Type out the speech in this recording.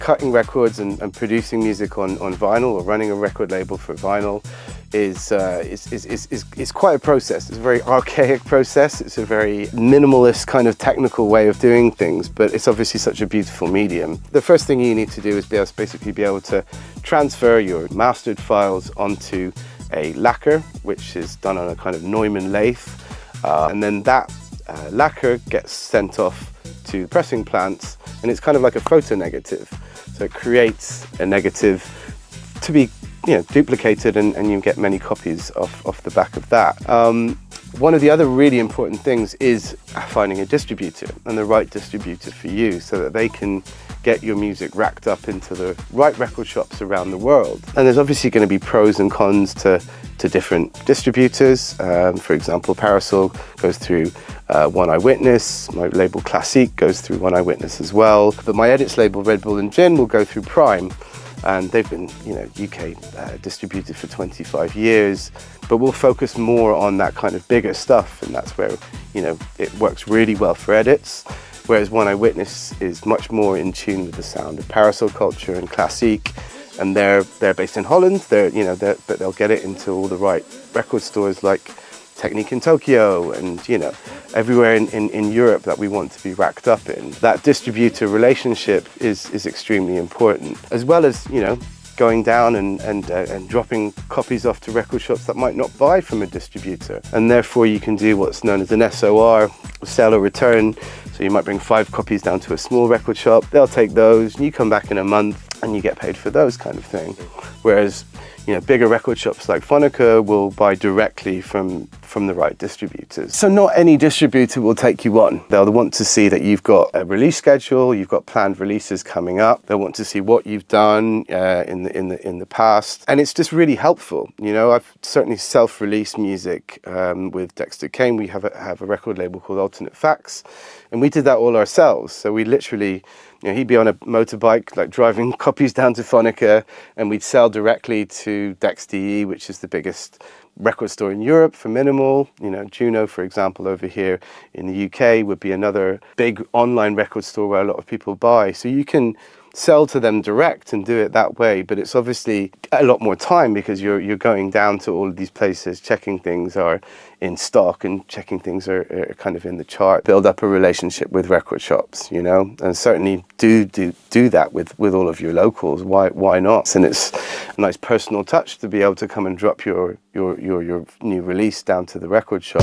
Cutting records and producing music on vinyl, or running a record label for vinyl, is quite a process. It's a very archaic process. It's a very minimalist kind of technical way of doing things, but it's obviously such a beautiful medium. The first thing you need to do is basically be able to transfer your mastered files onto a lacquer, which is done on a kind of Neumann lathe, and then that lacquer gets sent off to pressing plants, and it's kind of like a photonegative. So it creates a negative to be duplicated, and you get many copies off the back of that. One of the other really important things is finding a distributor, and the right distributor for you, so that they can get your music racked up into the right record shops around the world. And there's obviously going to be pros and cons to different distributors. For example, Parasol goes through One Eyewitness, my label Classique goes through One Eyewitness as well, but my edits label Red Bull and Gin will go through Prime, and they've been UK distributed for 25 years, but we'll focus more on that kind of bigger stuff, and that's where it works really well for edits, whereas One Eyewitness is much more in tune with the sound of Parasol culture and Classique. And they're based in Holland. But they'll get it into all the right record stores like Technique in Tokyo, and everywhere in Europe that we want to be racked up in. That distributor relationship is extremely important, as well as going down and dropping copies off to record shops that might not buy from a distributor, and therefore you can do what's known as an SOR, sell or return. So you might bring 5 copies down to a small record shop, they'll take those, and you come back in a month and you get paid for those kind of thing. Whereas bigger record shops like Phonica will buy directly from the right distributors. So not any distributor will take you on. They'll want to see that you've got a release schedule, you've got planned releases coming up. They'll want to see what you've done in the past, and it's just really helpful. I've certainly self-released music with Dexter Kane. We have a record label called Alternate Facts, and we did that all ourselves. So we literally, he'd be on a motorbike, like driving copies down to Phonica, and we'd sell directly to Dex.de, which is the biggest record store in Europe for minimal. Juno, for example, over here in the UK would be another big online record store where a lot of people buy. So you can sell to them direct and do it that way, but it's obviously a lot more time, because you're going down to all of these places, checking things are in stock and checking things are kind of in the chart. Build up a relationship with record shops, and certainly do that with all of your locals. Why not? And it's a nice personal touch to be able to come and drop your new release down to the record shop.